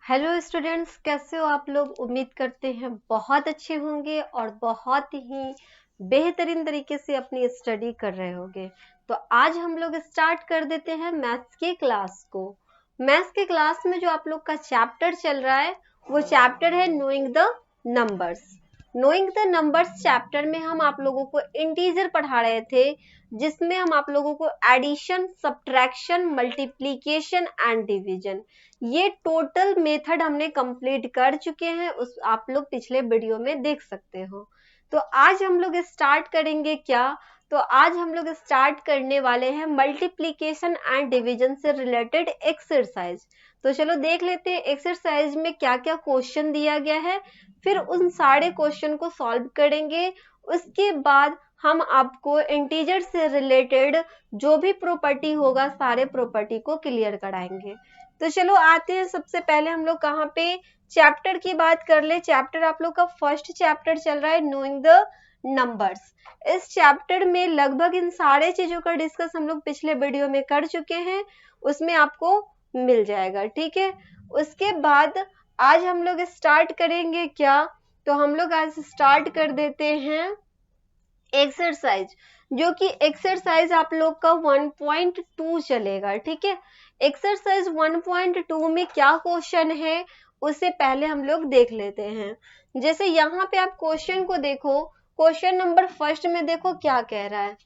Hello students, कैसे हो आप लोग। उम्मीद करते हैं बहुत अच्छे होंगे और बहुत ही बेहतरीन तरीके से अपनी स्टडी कर रहे होंगे। तो आज हम लोग स्टार्ट कर देते हैं मैथ्स की क्लास को। मैथ्स की क्लास में जो आप लोग का चैप्टर चल रहा है वो चैप्टर है knowing the numbers. Knowing the numbers chapter में हम आप लोगों को इंटीजर पढ़ा रहे थे, जिसमें हम आप लोगों को addition, subtraction, multiplication and division, ये टोटल मेथड हमने कंप्लीट कर चुके हैं। उस आप लोग पिछले वीडियो में देख सकते हो। तो आज हम लोग स्टार्ट करेंगे क्या, तो आज हम लोग स्टार्ट करने वाले हैं मल्टीप्लिकेशन एंड डिवीजन से रिलेटेड एक्सरसाइज। तो चलो देख लेते हैं एक्सरसाइज में क्या क्या क्वेश्चन दिया गया है, फिर उन सारे क्वेश्चन को सॉल्व करेंगे। उसके बाद हम आपको इंटीजर से रिलेटेड जो भी प्रॉपर्टी होगा सारे प्रॉपर्टी को क्लियर कराएंगे। तो चलो आते हैं, सबसे पहले हम लोग कहाँ पे चैप्टर की बात कर ले। चैप्टर आप लोग का फर्स्ट चैप्टर चल रहा है नोइंग द नंबर्स। इस चैप्टर में लगभग इन सारे चीजों का डिस्कस हम लोग पिछले वीडियो में कर चुके हैं, उसमें आपको मिल जाएगा, ठीक है। उसके बाद आज हम लोग स्टार्ट करेंगे क्या, तो हम लोग आज स्टार्ट कर देते हैं एक्सरसाइज, जो कि एक्सरसाइज आप लोग का 1.2 चलेगा, ठीक है। एक्सरसाइज 1.2 में क्या क्वेश्चन है उससे पहले हम लोग देख लेते हैं। जैसे यहाँ पे आप क्वेश्चन को देखो, क्वेश्चन नंबर फर्स्ट में देखो क्या कह रहा है।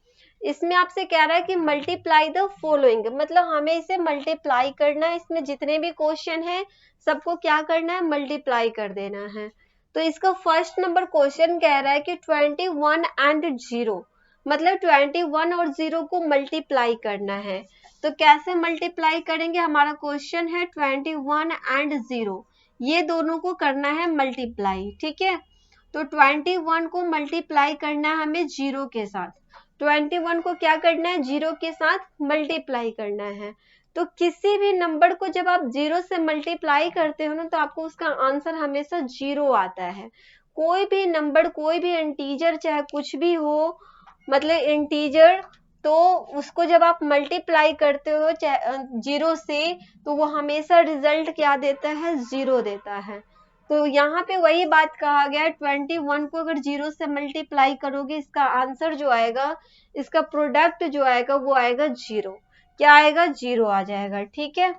इसमें आपसे कह रहा है कि मल्टीप्लाई द फॉलोइंग, मतलब हमें इसे मल्टीप्लाई करना है। इसमें जितने भी क्वेश्चन है सबको क्या करना है, मल्टीप्लाई कर देना है। तो इसका फर्स्ट नंबर क्वेश्चन कह रहा है कि 21 एंड 0, मतलब 21 और 0 को मल्टीप्लाई करना है। तो कैसे मल्टीप्लाई करेंगे, हमारा क्वेश्चन है 21 एंड 0, ये दोनों को करना है मल्टीप्लाई, ठीक है। तो 21 को मल्टीप्लाई करना है हमें 0 के साथ, 21 को क्या करना है, 0 के साथ मल्टीप्लाई करना है। तो किसी भी नंबर को जब आप 0 से मल्टीप्लाई करते हो ना, तो आपको उसका आंसर हमेशा 0 आता है। कोई भी नंबर, कोई भी इंटीजर, चाहे कुछ भी हो, मतलब इंटीजर, तो उसको जब आप मल्टीप्लाई करते हो 0 से, तो वो हमेशा रिजल्ट क्या देता है, 0 देता है। तो यहाँ पे वही बात कहा गया है, 21 को अगर 0 से मल्टीप्लाई करोगे, इसका आंसर जो आएगा, इसका प्रोडक्ट जो आएगा वो आएगा 0। क्या आएगा, 0 आ जाएगा, ठीक है।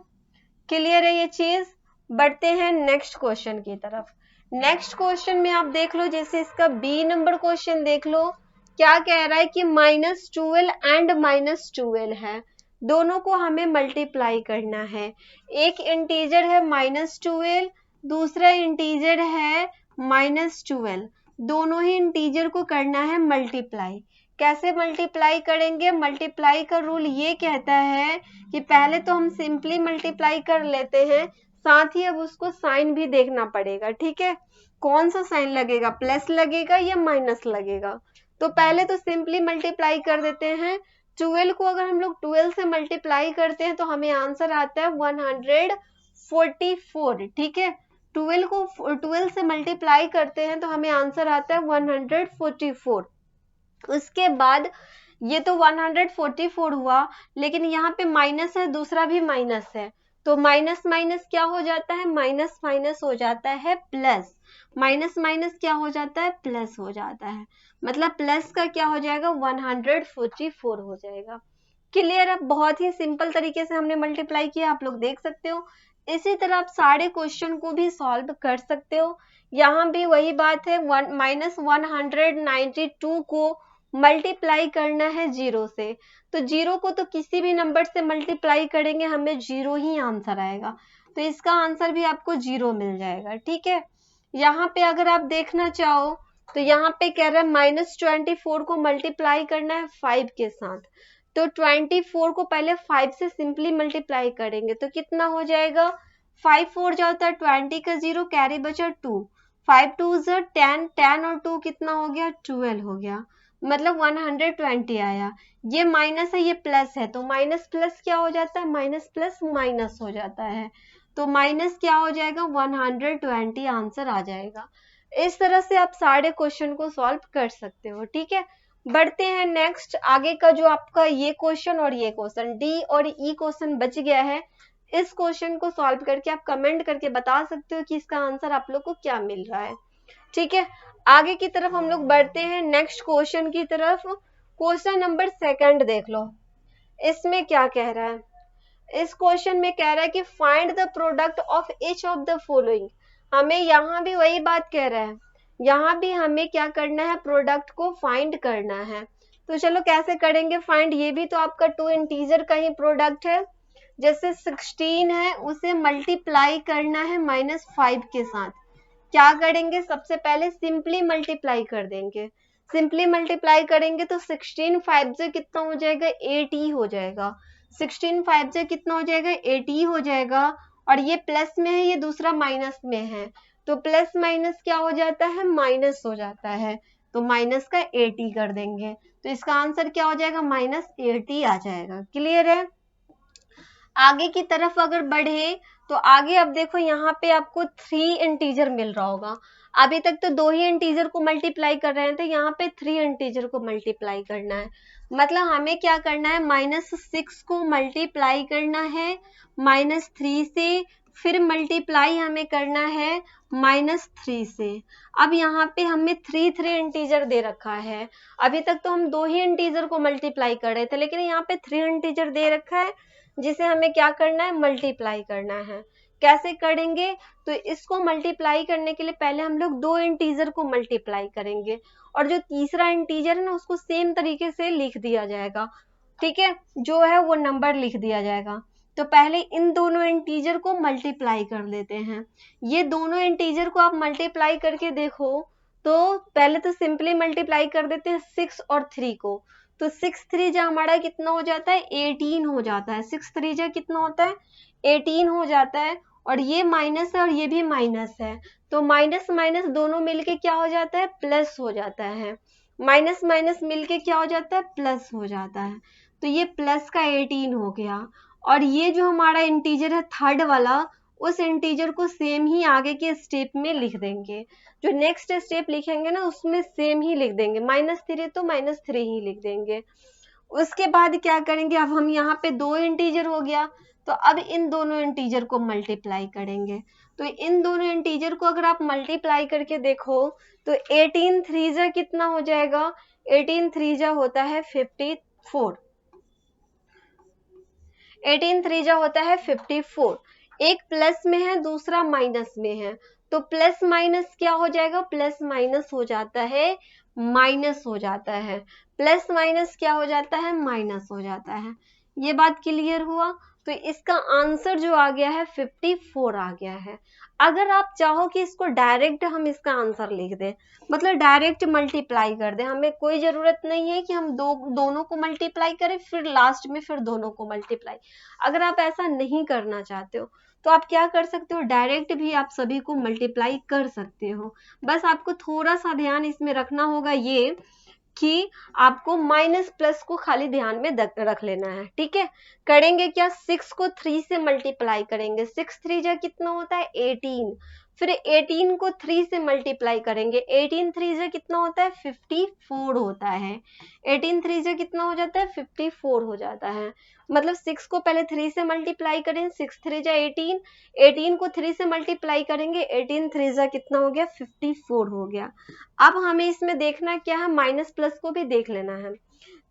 क्लियर है ये चीज। बढ़ते हैं नेक्स्ट क्वेश्चन की तरफ। नेक्स्ट क्वेश्चन में आप देख लो, जैसे इसका बी नंबर क्वेश्चन देख लो। क्या कह रहा है कि -12 एंड -12 है, दोनों को हमें मल्टीप्लाई करना है। एक इंटीजर है -12, दूसरा इंटीजर है -12, दोनों ही इंटीजर को करना है मल्टीप्लाई। कैसे मल्टीप्लाई करेंगे, मल्टीप्लाई का रूल ये कहता है कि पहले तो हम सिंपली मल्टीप्लाई कर लेते हैं, साथ ही अब उसको साइन भी देखना पड़ेगा, ठीक है। कौन सा साइन लगेगा, प्लस लगेगा या माइनस लगेगा। तो पहले तो सिंपली मल्टीप्लाई कर देते हैं। 12 को अगर हम लोग 12 से मल्टीप्लाई करते हैं तो हमें आंसर आता है 144, ठीक है। 12 को 12 से मल्टीप्लाई करते हैं तो हमें आंसर आता है 144। उसके बाद ये तो 144 हुआ, लेकिन यहाँ पे माइनस है, दूसरा भी माइनस है, तो माइनस माइनस क्या हो जाता है, माइनस माइनस हो जाता है प्लस, माइनस माइनस क्या हो जाता है, प्लस हो जाता है। मतलब प्लस का क्या हो जाएगा, 144 हो जाएगा। क्लियर। अब बहुत ही सिंपल तरीके से हमने मल्टीप्लाई किया, आप लोग देख सकते हो। इसी तरह आप सारे क्वेश्चन को भी सॉल्व कर सकते हो। यहाँ भी वही बात है, -192 को मल्टीप्लाई करना है 0 से, तो 0 को तो किसी भी नंबर से मल्टीप्लाई करेंगे हमें 0 ही आंसर आएगा, तो इसका आंसर भी आपको 0 मिल जाएगा, ठीक है। यहाँ पे अगर आप देखना चाहो तो यहाँ पे कह रहा है -24 को मल्टीप्लाई करना है 5 के साथ। तो 24 को पहले 5 से सिंपली मल्टीप्लाई करेंगे तो कितना हो जाएगा, 5 4 जाता है 20 का 0, कैरी बचा 2, 5 2 10, 10 और 2 कितना हो गया, 12 हो गया, मतलब 120 आया। ये माइनस है, ये प्लस है, तो माइनस प्लस क्या हो जाता है, माइनस प्लस माइनस हो जाता है, तो माइनस क्या हो जाएगा, 120 आंसर आ जाएगा। इस तरह से आप सारे क्वेश्चन को सॉल्व कर सकते हो, ठीक है। बढ़ते हैं नेक्स्ट, आगे का जो आपका ये क्वेश्चन और ये क्वेश्चन, डी और ई क्वेश्चन बच गया है। इस क्वेश्चन को सॉल्व करके आप कमेंट करके बता सकते हो कि इसका आंसर आप लोग को क्या मिल रहा है। ठीक है, आगे की तरफ हम लोग बढ़ते हैं नेक्स्ट क्वेश्चन की तरफ। क्वेश्चन नंबर 2 देख लो, इसमें क्या कह रहा है। इस क्वेश्चन में कह रहा है कि find the product of each of the following. हमें यहाँ भी वही बात कह रहा है, यहाँ भी हमें क्या करना है, प्रोडक्ट को फाइंड करना है। तो चलो कैसे करेंगे फाइंड, ये भी तो आपका 2 इंटीजर का ही प्रोडक्ट है। जैसे 16 है उसे मल्टीप्लाई करना है -5 के साथ। क्या करेंगे, सबसे पहले सिंपली मल्टीप्लाई कर देंगे। सिंपली मल्टीप्लाई करेंगे तो 16 5 से कितना हो जाएगा, 80 हो जाएगा। 16 5 से कितना हो जाएगा, 80 हो जाएगा। और ये प्लस में है, ये दूसरा माइनस में है, तो प्लस माइनस क्या हो जाता है, माइनस हो जाता है। तो माइनस का 80 कर देंगे, तो इसका आंसर क्या हो जाएगा, -80 आ जाएगा। क्लियर है। आगे की तरफ अगर बढ़े तो आगे अब देखो यहाँ पे आपको 3 इंटीजर मिल रहा होगा। अभी तक तो 2 ही इंटीजर को मल्टीप्लाई कर रहे थे, यहाँ पे 3 इंटीजर को मल्टीप्लाई करना है। मतलब हमें क्या करना है, -6 को मल्टीप्लाई करना है -3 से, फिर मल्टीप्लाई हमें करना है -3 से। अब यहाँ पे हमें 3 इंटीजर दे रखा है। अभी तक तो हम 2 ही इंटीजर को मल्टीप्लाई कर रहे थे, लेकिन यहाँ पे 3 इंटीजर दे रखा है जिसे हमें क्या करना है, मल्टीप्लाई करना है। कैसे करेंगे, तो इसको मल्टीप्लाई करने के लिए पहले हम लोग 2 इंटीजर को मल्टीप्लाई करेंगे, और जो तीसरा इंटीजर है ना उसको सेम तरीके से लिख दिया जाएगा। ठीक है, जो है वो नंबर लिख दिया जाएगा। तो पहले इन दोनों इंटीजर को मल्टीप्लाई कर लेते हैं। ये दोनों इंटीजर को आप मल्टीप्लाई करके देखो, तो पहले तो सिंपली मल्टीप्लाई कर देते हैं 6 और 3 को। तो 6 3 जा हमारा कितना हो जाता है, 18 हो जाता है। 6 3 जा कितना होता है, 18 हो जाता है। और ये माइनस है और ये भी माइनस है, तो माइनस माइनस दोनों मिलके क्या हो जाता है, प्लस हो जाता है। माइनस माइनस मिलके क्या हो जाता है, प्लस हो जाता है। तो ये प्लस का 18 हो गया। और ये जो हमारा इंटीजर है थर्ड वाला, उस इंटीजर को सेम ही आगे के स्टेप में लिख देंगे। जो नेक्स्ट स्टेप लिखेंगे ना उसमें सेम ही लिख देंगे, -3 तो -3 ही लिख देंगे। उसके बाद क्या करेंगे, अब हम यहाँ पे 2 इंटीजर हो गया, तो अब इन दोनों इंटीजर को मल्टीप्लाई करेंगे। तो इन दोनों इंटीजर को अगर आप मल्टीप्लाई करके देखो तो 18 3 जा कितना हो जाएगा, 18 3 जा होता है 54। 18 3 जा होता है 54। एक प्लस में है दूसरा माइनस में है, तो प्लस माइनस क्या हो जाएगा, प्लस माइनस हो जाता है माइनस हो जाता है। प्लस माइनस क्या हो जाता है, माइनस हो जाता है। ये बात क्लियर हुआ। तो इसका आंसर जो आ गया है 54 आ गया है। अगर आप चाहो कि इसको डायरेक्ट हम इसका आंसर लिख दें, मतलब डायरेक्ट मल्टीप्लाई कर दें, हमें कोई जरूरत नहीं है कि हम दोनों को मल्टीप्लाई करें फिर लास्ट में फिर दोनों को मल्टीप्लाई। अगर आप ऐसा नहीं करना चाहते हो तो आप क्या कर सकते हो, डायरेक्ट भी आप सभी को मल्टीप्लाई कर सकते हो। बस आपको थोड़ा सा ध्यान इसमें रखना होगा ये कि आपको माइनस प्लस को खाली ध्यान में रख लेना है। ठीक है, करेंगे क्या, 6 को 3 से मल्टीप्लाई करेंगे। 6 3 जा कितना होता है, 18। फिर 18 को 3 से मल्टीप्लाई करेंगे। 18 3 जा कितना होता है, 54 होता है। 18 3 जा कितना हो जाता है, 54 हो जाता है। मतलब 6 को पहले 3 से मल्टीप्लाई करें, 6 3 जा 18। 18 को 3 से मल्टीप्लाई करेंगे, 18 3 जा कितना हो गया, 54 हो गया। अब हमें इसमें देखना क्या है, माइनस प्लस को भी देख लेना है।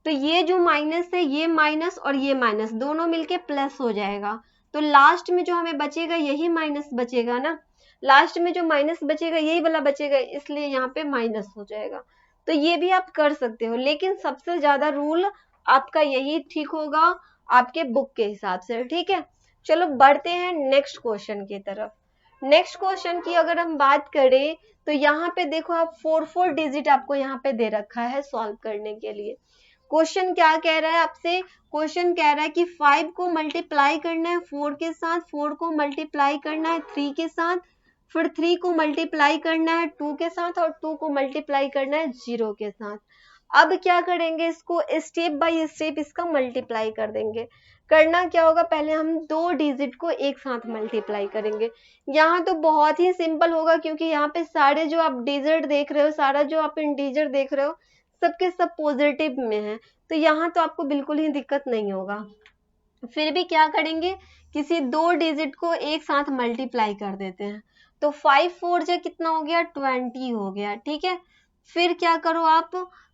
तो ये जो माइनस है, ये माइनस और ये माइनस दोनों मिलके प्लस हो जाएगा। तो लास्ट में जो हमें बचेगा यही माइनस बचेगा ना, लास्ट में जो माइनस बचेगा यही वाला बचेगा, इसलिए यहाँ पे माइनस हो जाएगा। तो ये भी आप कर सकते हो, लेकिन सबसे ज्यादा रूल आपका यही ठीक होगा आपके बुक के हिसाब से। ठीक है, चलो बढ़ते हैं नेक्स्ट क्वेश्चन की तरफ। नेक्स्ट क्वेश्चन की अगर हम बात करें तो यहाँ पे देखो आप 4 डिजिट आपको यहाँ पे दे रखा है सॉल्व करने के लिए। क्वेश्चन क्या कह रहा है आपसे, क्वेश्चन कह रहा है कि 5 को मल्टीप्लाई करना है 4 के साथ, 4 को मल्टीप्लाई करना है 3 के साथ, फिर 3 को मल्टीप्लाई करना है 2 के साथ, और 2 को मल्टीप्लाई करना है 0 के साथ। अब क्या करेंगे, इसको स्टेप बाय स्टेप इसका मल्टीप्लाई कर देंगे। करना क्या होगा, पहले हम 2 डिजिट को एक साथ मल्टीप्लाई करेंगे। यहाँ तो बहुत ही सिंपल होगा, क्योंकि यहाँ पे सारे जो आप डिजिट देख रहे हो, सारा जो आप इंटीजर देख रहे हो, सबके सब पॉजिटिव में है, तो यहाँ तो आपको बिल्कुल ही दिक्कत नहीं होगा। फिर भी क्या करेंगे, किसी 2 डिजिट को एक साथ मल्टीप्लाई कर देते हैं। तो 5 4 जो कितना हो गया, 20 हो गया, ठीक है। फिर क्या करो आप,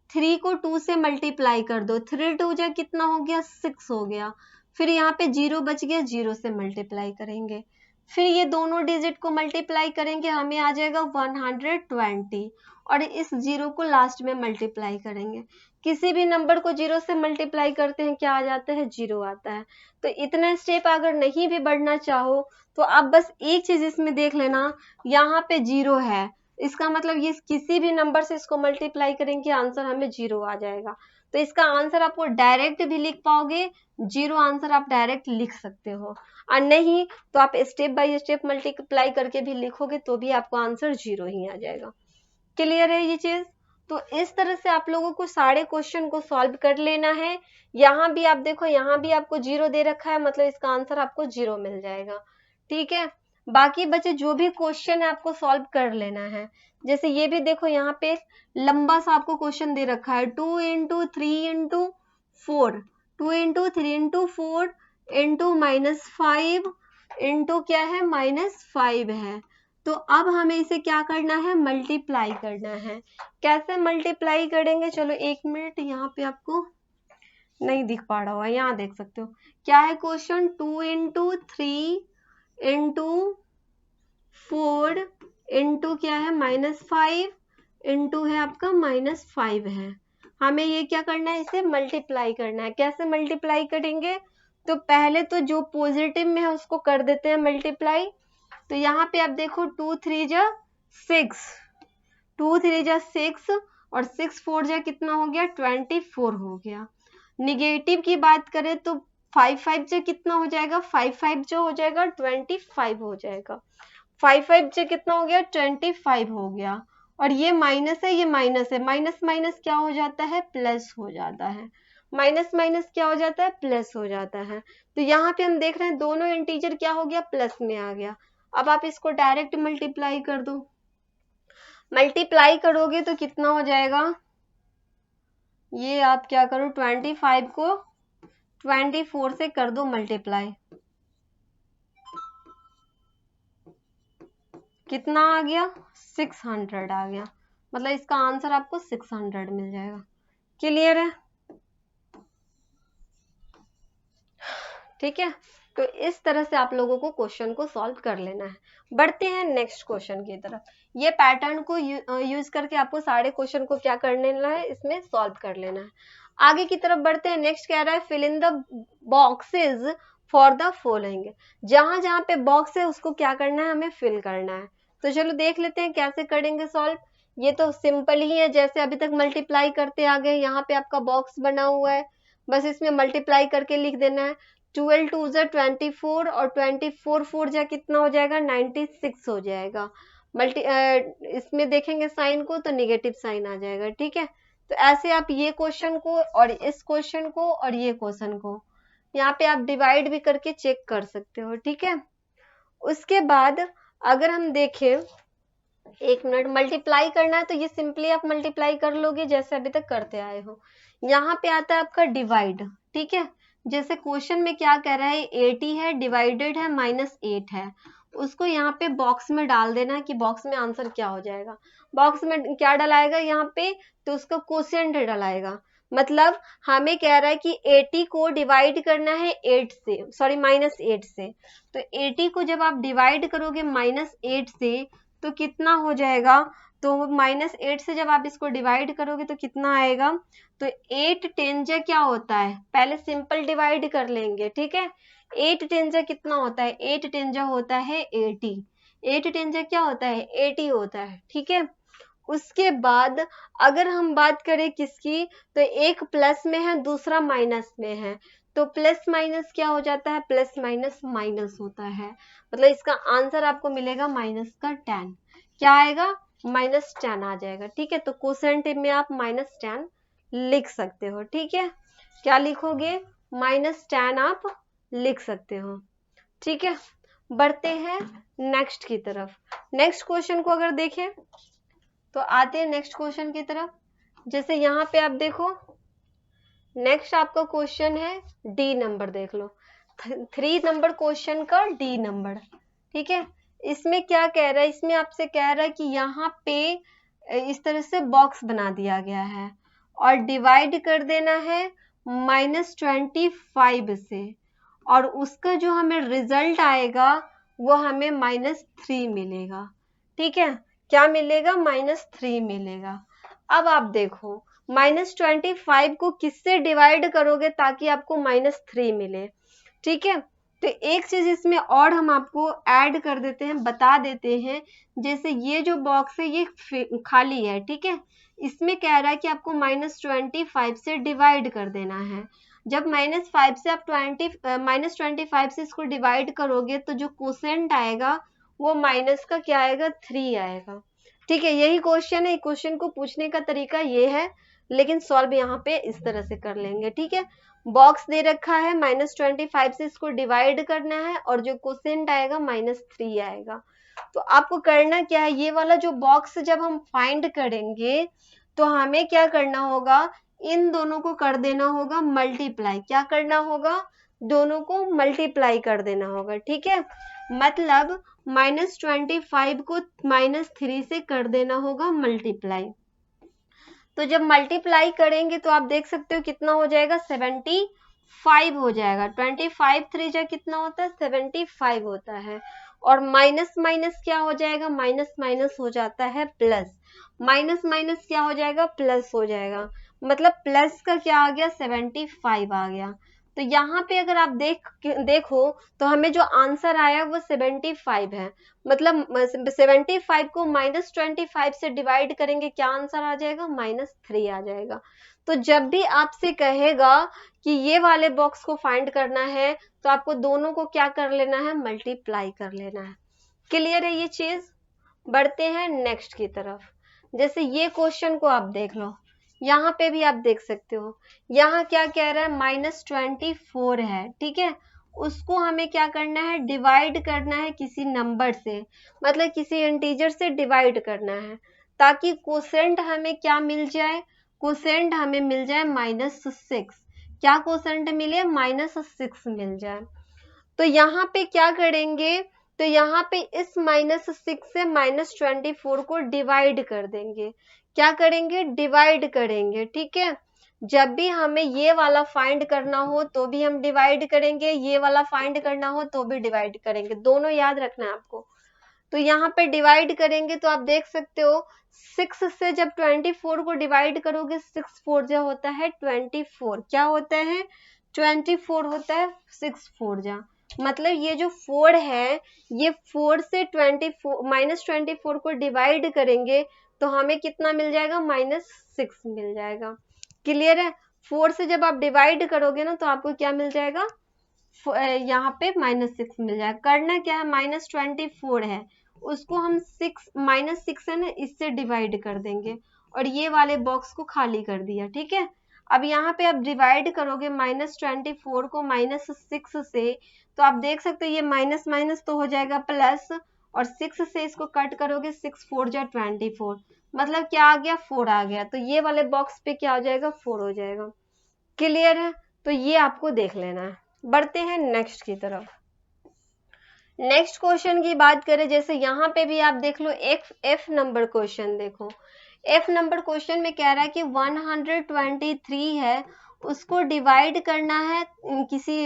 3 को 2 से मल्टीप्लाई कर दो, 3 2 जो कितना हो गया, 6 हो गया। फिर यहाँ पे 0 बच गया, 0 से मल्टीप्लाई करेंगे। फिर ये दोनों डिजिट को मल्टीप्लाई करेंगे, हमें आ जाएगा 120, और इस 0 को लास्ट में मल्टीप्लाई करेंगे। किसी भी नंबर को 0 से मल्टीप्लाई करते हैं, क्या आ जाता है, 0 आता है। तो इतना स्टेप अगर नहीं भी बढ़ना चाहो तो आप बस एक चीज इसमें देख लेना, यहाँ पे 0 है, इसका मतलब ये किसी भी नंबर से इसको मल्टीप्लाई करेंगे, आंसर हमें 0 आ जाएगा। तो इसका आंसर आपको डायरेक्ट भी लिख पाओगे, 0 आंसर आप डायरेक्ट लिख सकते हो, और नहीं तो आप स्टेप बाय स्टेप मल्टीप्लाई करके भी लिखोगे तो भी आपको आंसर 0 ही आ जाएगा। क्लियर है ये चीज? तो इस तरह से आप लोगों को सारे क्वेश्चन को सॉल्व कर लेना है। यहाँ भी आप देखो, यहाँ भी आपको 0 दे रखा है, मतलब इसका आंसर आपको 0 मिल जाएगा, ठीक है। बाकी बचे जो भी क्वेश्चन है आपको सॉल्व कर लेना है। जैसे ये भी देखो, यहाँ पे लंबा सा आपको क्वेश्चन दे रखा है, 2 into 3 into 4, 2 into 3 into 4 into -5 into क्या है, -5 है। तो अब हमें इसे क्या करना है, मल्टीप्लाई करना है। कैसे मल्टीप्लाई करेंगे, चलो 1 मिनट, यहाँ पे आपको नहीं दिख पा रहा होगा, यहाँ देख सकते हो क्या है क्वेश्चन, 2 इंटू 3 इंटू 4 इंटू क्या है, -5 इंटू है आपका -5 है। हमें ये क्या करना है, इसे मल्टीप्लाई करना है। कैसे मल्टीप्लाई करेंगे, तो पहले तो जो पॉजिटिव में है उसको कर देते हैं मल्टीप्लाई। तो यहाँ पे आप देखो, 2 3 जा 6, 2 3 जा 6, और 6 4 जा कितना हो गया, 24 हो गया। निगेटिव की बात करें तो 5 5 जो कितना हो जाएगा, 5 5 जो हो जाएगा 25 हो जाएगा। 5 5 जो कितना हो गया, 25 हो गया। और ये माइनस है, ये माइनस है, माइनस माइनस क्या हो जाता है, प्लस हो जाता है। माइनस माइनस क्या हो जाता है, प्लस हो जाता है। तो यहाँ पे हम देख रहे हैं दोनों इंटीजर क्या हो गया, प्लस में आ गया। अब आप इसको डायरेक्ट मल्टीप्लाई कर दो। मल्टीप्लाई करोगे तो कितना हो जाएगा, ये आप क्या करो, 25 को 24 से कर दो मल्टीप्लाई, कितना आ गया, 600 आ गया। मतलब इसका आंसर आपको 600 मिल जाएगा। क्लियर है? ठीक है, तो इस तरह से आप लोगों को क्वेश्चन को सॉल्व कर लेना है। बढ़ते हैं नेक्स्ट क्वेश्चन की तरफ। ये पैटर्न को यूज करके आपको सारे क्वेश्चन को क्या कर लेना है, इसमें सॉल्व कर लेना है। आगे की तरफ बढ़ते हैं। नेक्स्ट कह रहा है, fill in the boxes for the following. जहां जहां पे बॉक्स है उसको क्या करना है, हमें फिल करना है। तो चलो देख लेते हैं कैसे करेंगे सॉल्व। ये तो सिंपल ही है, जैसे अभी तक मल्टीप्लाई करते आ गए। यहाँ पे आपका बॉक्स बना हुआ है, बस इसमें मल्टीप्लाई करके लिख देना है। 12 2 जा 24, और 24 4 जा कितना हो जाएगा, 96 हो जाएगा। इसमें देखेंगे साइन को तो निगेटिव साइन आ जाएगा, ठीक है। तो ऐसे आप ये क्वेश्चन को और इस क्वेश्चन को और ये क्वेश्चन को यहाँ पे आप डिवाइड भी करके चेक कर सकते हो, ठीक है। उसके बाद अगर हम देखें, 1 मिनट, मल्टीप्लाई करना है तो ये सिंपली आप मल्टीप्लाई कर लोगे जैसे अभी तक करते आए हो। यहाँ पे आता है आपका डिवाइड, ठीक है। जैसे क्वेश्चन में क्या कह रहा है, 80 है, डिवाइडेड है -8 है, उसको यहाँ पे बॉक्स में डाल देना है कि बॉक्स में आंसर क्या हो जाएगा। बॉक्स में क्या डलाएगा यहाँ पे, तो उसका क्वोशिएंट डलाएगा। मतलब हमें कह रहा है कि 80 को डिवाइड करना है 8 से, सॉरी -8 से। तो 80 को जब आप डिवाइड करोगे -8 से तो कितना हो जाएगा, तो -8 से जब आप इसको डिवाइड करोगे तो कितना आएगा, तो 8 10 जा क्या होता है, पहले सिंपल डिवाइड कर लेंगे, ठीक है। 8 10 जा कितना होता है, 8 10 जा होता है 80, 8 10 जा क्या होता है, 80 होता है, ठीक है। उसके बाद अगर हम बात करें किसकी, तो एक प्लस में है, दूसरा माइनस में है। तो प्लस माइनस क्या हो जाता है, प्लस माइनस माइनस होता है। मतलब इसका आंसर आपको मिलेगा -10। क्या आएगा, -10 आ जाएगा, ठीक है। तो क्वोशिएंट में आप -10 लिख सकते हो, ठीक है। क्या लिखोगे, -10 आप लिख सकते हो, ठीक है। बढ़ते हैं नेक्स्ट की तरफ। नेक्स्ट क्वेश्चन को अगर देखें तो आते हैं नेक्स्ट क्वेश्चन की तरफ। जैसे यहाँ पे आप देखो, नेक्स्ट आपका क्वेश्चन है, डी नंबर देख लो। 3 नंबर क्वेश्चन का डी नंबर, ठीक है। इसमें क्या कह रहा है, इसमें आपसे कह रहा है कि यहाँ पे इस तरह से बॉक्स बना दिया गया है और डिवाइड कर देना है -25 से, और उसका जो हमें रिजल्ट आएगा वो हमें -3 मिलेगा, ठीक है। क्या मिलेगा? -3 मिलेगा। अब आप देखो -25 को किससे डिवाइड करोगे ताकि आपको -3 मिले, ठीक है। तो एक चीज इसमें और हम आपको ऐड कर देते हैं, बता देते हैं। जैसे ये जो बॉक्स है ये खाली है, ठीक है। इसमें कह रहा है कि आपको -25 से डिवाइड कर देना है। जब -5 से आप -25 से इसको डिवाइड करोगे तो जो क्वोशेंट आएगा वो माइनस का क्या आएगा? 3 आएगा, ठीक है। यही क्वेश्चन है, क्वेश्चन को पूछने का तरीका ये है, लेकिन सॉल्व यहाँ पे इस तरह से कर लेंगे, ठीक है। बॉक्स दे रखा है, -25 से इसको डिवाइड करना है और जो क्वोशेंट आएगा -3 आएगा। तो आपको करना क्या है, ये वाला जो बॉक्स जब हम फाइंड करेंगे तो हमें क्या करना होगा, इन दोनों को कर देना होगा मल्टीप्लाई। क्या करना होगा? दोनों को मल्टीप्लाई कर देना होगा, ठीक है। मतलब -25 को -3 से कर देना होगा मल्टीप्लाई। तो जब मल्टीप्लाई करेंगे तो आप देख सकते हो कितना हो जाएगा? 75 हो जाएगा। 25 3 जा कितना होता है? 75 होता है। और माइनस माइनस क्या हो जाएगा? माइनस माइनस हो जाता है प्लस। माइनस माइनस क्या हो जाएगा? प्लस हो जाएगा। मतलब प्लस का क्या आ गया? 75 आ गया। तो यहाँ पे अगर आप देखो तो हमें जो आंसर आया वो 75 है। मतलब 75 को -25 से डिवाइड करेंगे, क्या आंसर आ जाएगा? -3 आ जाएगा। तो जब भी आपसे कहेगा कि ये वाले बॉक्स को फाइंड करना है तो आपको दोनों को क्या कर लेना है? मल्टीप्लाई कर लेना है। क्लियर है ये चीज? बढ़ते हैं नेक्स्ट की तरफ। जैसे ये क्वेश्चन को आप देख लो, यहाँ पे भी आप देख सकते हो। यहाँ क्या कह रहा है? -24 है, ठीक है। उसको हमें क्या करना है? डिवाइड करना है किसी नंबर से, मतलब किसी इंटीजर से डिवाइड करना है, ताकि क्वोशेंट हमें क्या मिल जाए? क्वोशेंट हमें मिल जाए -6। क्या क्वोशेंट मिले? -6 मिल जाए। तो यहाँ पे क्या करेंगे? तो यहाँ पे इस -6 से -24 को डिवाइड कर देंगे। क्या करेंगे? डिवाइड करेंगे, ठीक है। जब भी हमें ये वाला फाइंड करना हो तो भी हम डिवाइड करेंगे, ये वाला फाइंड करना हो तो भी डिवाइड करेंगे, दोनों याद रखना है आपको। तो यहाँ पे डिवाइड करेंगे तो आप देख सकते हो 6 से जब 24 को डिवाइड करोगे, 6 4 जा होता है 24। क्या होता है? 24 होता है 6 4 जा। मतलब ये जो 4 है, ये 4 से -24 को डिवाइड करेंगे तो हमें कितना मिल जाएगा? -6 मिल जाएगा। क्लियर है? 4 से जब आप डिवाइड करोगे ना तो आपको क्या मिल जाएगा? यहाँ पे -6 मिल जाएगा। करना क्या है? -24 है, उसको हम -6 है ना, इससे डिवाइड कर देंगे और ये वाले बॉक्स को खाली कर दिया, ठीक है। अब यहाँ पे आप डिवाइड करोगे -24 को -6 से, तो आप देख सकते हो ये माइनस माइनस तो हो जाएगा प्लस, और 6 से इसको कट करोगे, 6 4 जा 24, मतलब क्या आ गया? 4 आ गया। तो ये वाले बॉक्स पे क्या हो जाएगा? 4 हो जाएगा। क्लियर है? तो ये आपको देख लेना है। बढ़ते हैं नेक्स्ट की तरफ। नेक्स्ट क्वेश्चन की बात करें, जैसे यहाँ पे भी आप देख लो, एफ नंबर क्वेश्चन देखो। एफ नंबर क्वेश्चन में कह रहा है कि 123 है, उसको डिवाइड करना है किसी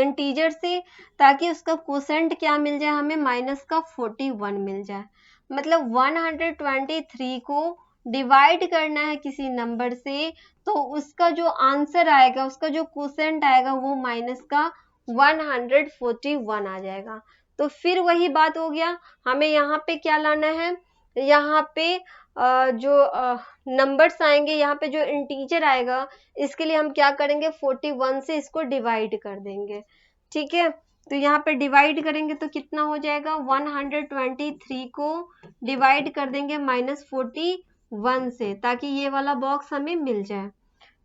इंटीजर से, ताकि उसका क्वोशेंट क्या मिल जाए हमें? -41 मिल जाए। मतलब 123 को डिवाइड करना है किसी नंबर से, तो उसका जो आंसर आएगा, उसका जो क्वोशेंट आएगा वो -141 आ जाएगा। तो फिर वही बात हो गया, हमें यहाँ पे क्या लाना है? यहाँ पे जो नंबर्स आएंगे, यहाँ पे जो इंटीजर आएगा, इसके लिए हम क्या करेंगे? 41 से इसको डिवाइड कर देंगे, ठीक है। तो यहाँ पे डिवाइड करेंगे तो कितना हो जाएगा? 123 को डिवाइड कर देंगे -41 से, ताकि ये वाला बॉक्स हमें मिल जाए,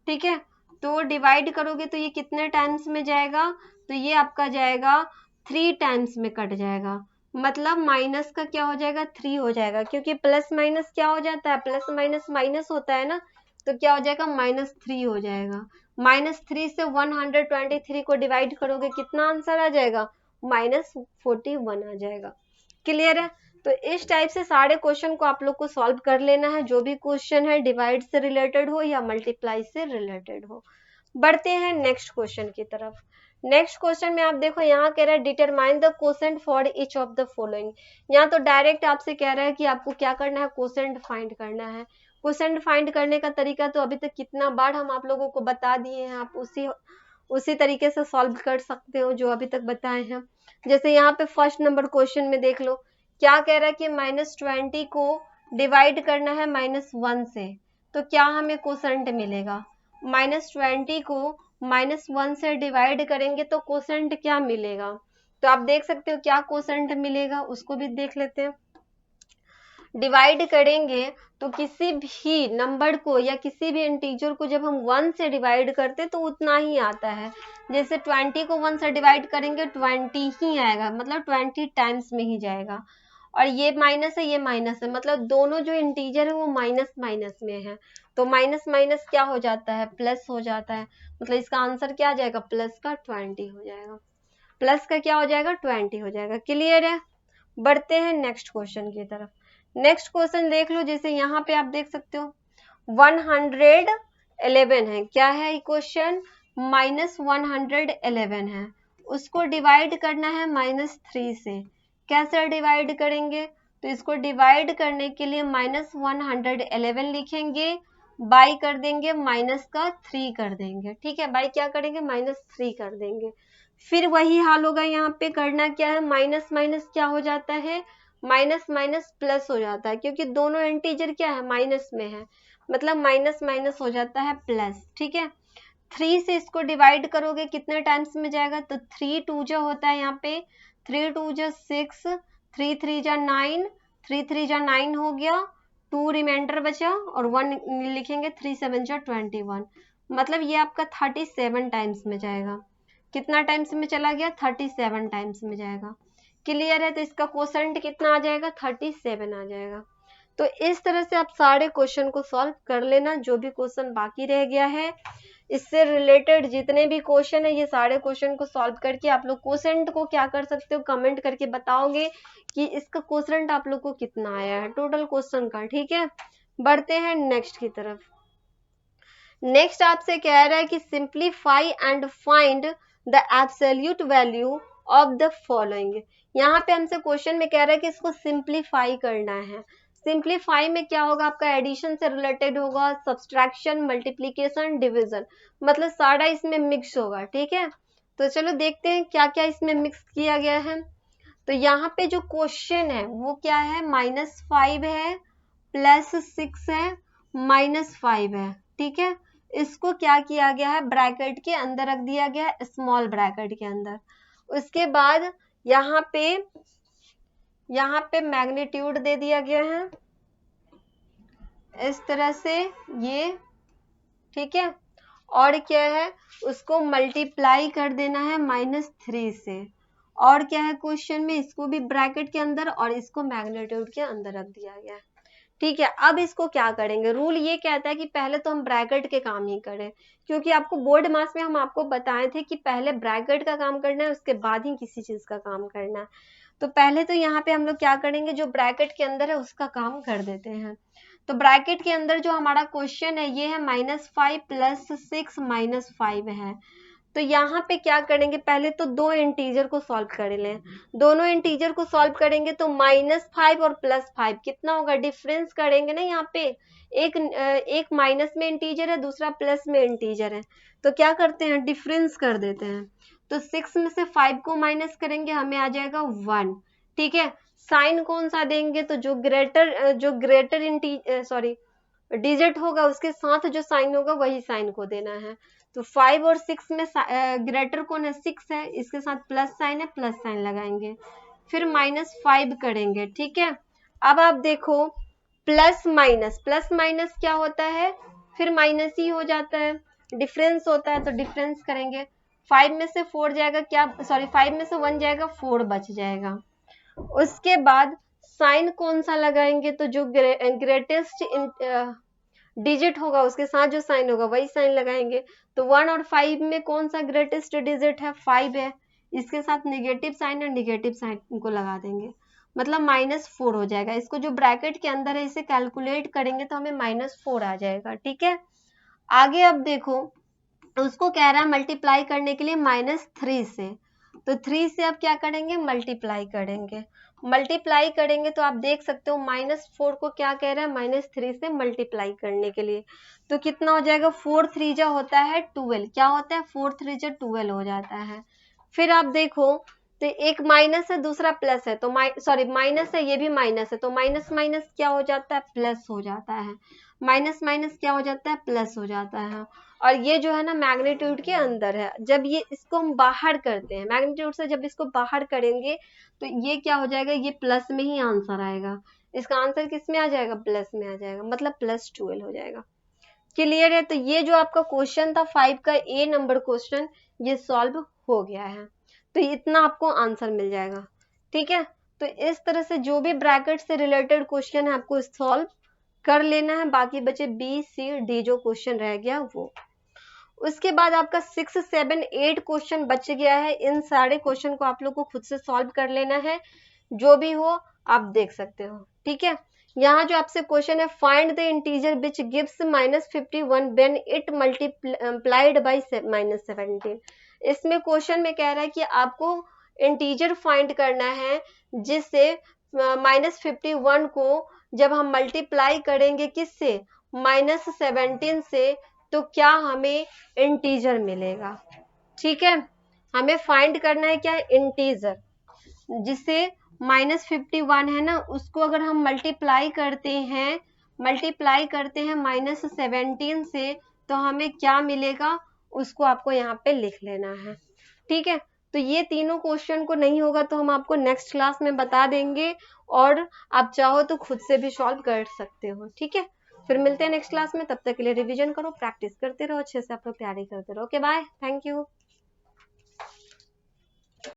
ठीक है। तो डिवाइड करोगे तो ये कितने टाइम्स में जाएगा? तो ये आपका जाएगा 3 टाइम्स में कट जाएगा। मतलब माइनस का क्या हो जाएगा? 3 हो जाएगा, क्योंकि प्लस माइनस क्या हो जाता है? प्लस माइनस माइनस होता है ना, तो क्या हो जाएगा, -3 हो जाएगा। -3 से 123 को डिवाइड करोगे, कितना आंसर आ जाएगा, -41 आ जाएगा। क्लियर है? तो इस टाइप से सारे क्वेश्चन को आप लोग को सॉल्व कर लेना है, जो भी क्वेश्चन है डिवाइड से रिलेटेड हो या मल्टीप्लाई से रिलेटेड हो। बढ़ते हैं नेक्स्ट क्वेश्चन की तरफ। नेक्स्ट क्वेश्चन में आप देखो, यहाँ कह रहा है determine the quotient for each of the following. यहाँ तो डायरेक्ट आपसे कह रहा है कि आपको क्या करना है, कोसेंट फाइंड करना है। कोसेंट फाइंड करने का तरीका तो अभी तक कितना बार हम आप लोगों को बता दिए हैं, आप उसी तरीके से सॉल्व कर सकते हो जो अभी तक बताए हैं। जैसे यहाँ पे फर्स्ट नंबर क्वेश्चन में देख लो, क्या कह रहा है कि -20 को डिवाइड करना है -1 से, तो क्या हमें कोसेंट मिलेगा। -20 को -1 से डिवाइड करेंगे तो कोसेंट क्या मिलेगा, तो आप देख सकते हो क्या कोसेंट मिलेगा, उसको भी देख लेते हैं। डिवाइड करेंगे तो किसी भी नंबर को या किसी भी इंटीजर को जब हम 1 से डिवाइड करते तो उतना ही आता है। जैसे 20 को 1 से डिवाइड करेंगे 20 ही आएगा, मतलब 20 टाइम्स में ही जाएगा। और ये माइनस है, ये माइनस है, मतलब दोनों जो इंटीजर है वो माइनस माइनस में है, तो माइनस माइनस क्या हो जाता है, प्लस हो जाता है। मतलब इसका आंसर क्या आ जाएगा, प्लस का 20 हो जाएगा। प्लस का क्या हो जाएगा, 20 हो जाएगा। क्लियर है? बढ़ते हैं नेक्स्ट क्वेश्चन की तरफ। नेक्स्ट क्वेश्चन देख लो, जैसे यहाँ पे आप देख सकते हो 111 है, क्या है क्वेश्चन, -111 है, उसको डिवाइड करना है -3 से। कैसे डिवाइड करेंगे, तो इसको डिवाइड करने के लिए -111 लिखेंगे, बाई कर देंगे -3 कर देंगे। ठीक है, बाई क्या करेंगे, -3 कर देंगे। फिर वही हाल होगा, यहाँ पे करना क्या है, माइनस माइनस क्या हो जाता है, माइनस माइनस प्लस हो जाता है, क्योंकि दोनों इंटीजर क्या है, माइनस में है, मतलब माइनस माइनस हो जाता है प्लस। ठीक है, 3 से इसको डिवाइड करोगे कितने टाइम्स में जाएगा, तो 3 2 जा होता है, यहाँ पे 3 2 जा 6, 3 3 जा 9, 3 3 जा 9 हो गया, 2 रिमाइंडर बचा और 1 लिखेंगे, 3 7 जा 21, मतलब ये आपका 37 टाइम्स में जाएगा। कितना टाइम्स में चला गया, 37 टाइम्स में जाएगा। क्लियर है? तो इसका कोसेंट कितना आ जाएगा, 37 आ जाएगा। तो इस तरह से आप सारे क्वेश्चन को सॉल्व कर लेना, जो भी क्वेश्चन बाकी रह गया है इससे रिलेटेड जितने भी क्वेश्चन है, ये सारे क्वेश्चन को सॉल्व करके आप लोग कोसेंट को क्या कर सकते हो, कमेंट करके बताओगे कि इसका कोसेंट आप लोग को कितना आया है टोटल क्वेश्चन का। ठीक है, बढ़ते हैं नेक्स्ट की तरफ। नेक्स्ट आपसे कह रहा है कि simplify and find the absolute value of the following. यहाँ पे हमसे क्वेश्चन में कह रहा है कि इसको सिंप्लीफाई करना है। सिंप्लीफाई में क्या होगा, आपका एडिशन से रिलेटेड होगा, सब्सट्रैक्शन, मल्टीप्लीकेशन, डिवीजन, मतलब सारा इसमें मिक्स होगा। ठीक है, तो चलो देखते हैं क्या क्या इसमें मिक्स किया गया है। तो यहाँ पे जो क्वेश्चन है वो क्या है, -5 है, +6 है, -5 है। ठीक है, इसको क्या किया गया है, ब्रैकेट के अंदर रख दिया गया है, स्मॉल ब्रैकेट के अंदर। उसके बाद यहाँ पे मैग्नीट्यूड दे दिया गया है इस तरह से ये। ठीक है, और क्या है, उसको मल्टीप्लाई कर देना है -3 से। और क्या है क्वेश्चन में, इसको भी ब्रैकेट के अंदर और इसको मैग्नीट्यूड के अंदर रख दिया गया है। ठीक है, अब इसको क्या करेंगे, रूल ये कहता है कि पहले तो हम ब्रैकेट के काम ही करें, क्योंकि आपको बोर्ड मार्क्स में हम आपको बताए थे कि पहले ब्रैकेट का काम करना है, उसके बाद ही किसी चीज का काम करना है। तो पहले तो यहाँ पे हम लोग क्या करेंगे, जो ब्रैकेट के अंदर है उसका काम कर देते हैं। तो ब्रैकेट के अंदर जो हमारा क्वेश्चन है ये है -5 + 6 -5 है। तो यहाँ पे क्या करेंगे, पहले तो दो इंटीजर को सॉल्व कर लें। दोनों इंटीजर को सॉल्व करेंगे तो -5 और +5 कितना होगा, डिफरेंस करेंगे ना। यहाँ पे एक माइनस में इंटीजर है, दूसरा प्लस में इंटीजर है, तो क्या करते हैं, डिफरेंस कर देते हैं। तो 6 में से 5 को माइनस करेंगे, हमें आ जाएगा 1। ठीक है, साइन कौन सा देंगे, तो जो ग्रेटर डिजिट होगा उसके साथ जो साइन होगा वही साइन को देना है। तो 5 और 6 में ग्रेटर कौन है, 6 है, इसके साथ प्लस साइन है, प्लस साइन लगाएंगे, फिर -5 करेंगे। ठीक है, अब आप देखो प्लस माइनस क्या होता है, फिर माइनस ही हो जाता है, डिफरेंस होता है, तो डिफरेंस करेंगे। 5 में से 4 जाएगा, 5 में से 1 जाएगा, 4 बच जाएगा। उसके बाद साइन कौन सा लगाएंगे, तो जो ग्रेटेस्ट डिजिट होगा उसके साथ जो साइन होगा वही साइन लगाएंगे। तो 1 और 5 में कौन सा ग्रेटेस्ट डिजिट है, 5 है, इसके साथ नेगेटिव साइन है, नेगेटिव साइन को लगा देंगे, मतलब -4 हो जाएगा। इसको जो ब्रैकेट के अंदर है इसे कैलकुलेट करेंगे तो हमें -4 आ जाएगा, ठीक है। आगे अब देखो, उसको कह रहा है मल्टीप्लाई करने के लिए -3 से, तो 3 से अब क्या करेंगे, मल्टीप्लाई करेंगे। मल्टीप्लाई करेंगे तो आप देख सकते हो -4 को क्या कह रहा है, -3 से मल्टीप्लाई करने के लिए, तो कितना हो जाएगा, 4 3 जा होता है 12, क्या होता है 4 3 जा 12 हो जाता है। फिर आप देखो, तो एक माइनस है दूसरा प्लस है, तो सॉरी माइनस है, ये भी माइनस है, तो माइनस माइनस क्या हो जाता है, प्लस हो जाता है, माइनस माइनस क्या हो जाता है, प्लस हो जाता है। और ये जो है ना मैग्नीट्यूड के अंदर है, जब ये इसको हम बाहर करते हैं मैग्नीट्यूड से, जब इसको बाहर करेंगे तो ये क्या हो जाएगा, ये प्लस में ही आंसर आएगा, इसका आंसर किस में आ जाएगा, प्लस में आ जाएगा, मतलब +12 हो जाएगा। क्लियर है। तो ये जो आपका क्वेश्चन था 5 का ए नंबर क्वेश्चन, ये सॉल्व हो गया है, तो इतना आपको आंसर मिल जाएगा, ठीक है। तो इस तरह से जो भी ब्रैकेट से रिलेटेड क्वेश्चन है आपको सॉल्व कर लेना है, बाकी बचे बी सी डी जो क्वेश्चन रह गया वो। उसके बाद आपका 6 7 8 क्वेश्चन बच गया है, इन सारे क्वेश्चन को आप लोग को खुद से सॉल्व कर लेना है, जो भी हो आप देख सकते हो, ठीक है। यहाँ जो आपसे क्वेश्चन है, find the integer which gives -51 when it multiplied by -17, इसमें क्वेश्चन में कह रहा है कि आपको इंटीजर फाइंड करना है जिससे -51 को जब हम मल्टीप्लाई करेंगे किससे, -17 से, तो क्या हमें इंटीजर मिलेगा, ठीक है। हमें फाइंड करना है क्या, इंटीजर, जिससे -51 है ना, उसको अगर हम मल्टीप्लाई करते हैं -17 से, तो हमें क्या मिलेगा, उसको आपको यहाँ पे लिख लेना है, ठीक है। तो ये तीनों क्वेश्चन को नहीं होगा तो हम आपको नेक्स्ट क्लास में बता देंगे, और आप चाहो तो खुद से भी सॉल्व कर सकते हो, ठीक है। फिर मिलते हैं नेक्स्ट क्लास में, तब तक के लिए रिवीजन करो, प्रैक्टिस करते रहो, अच्छे से आप लोग तैयारी करते रहो। Okay bye, thank you.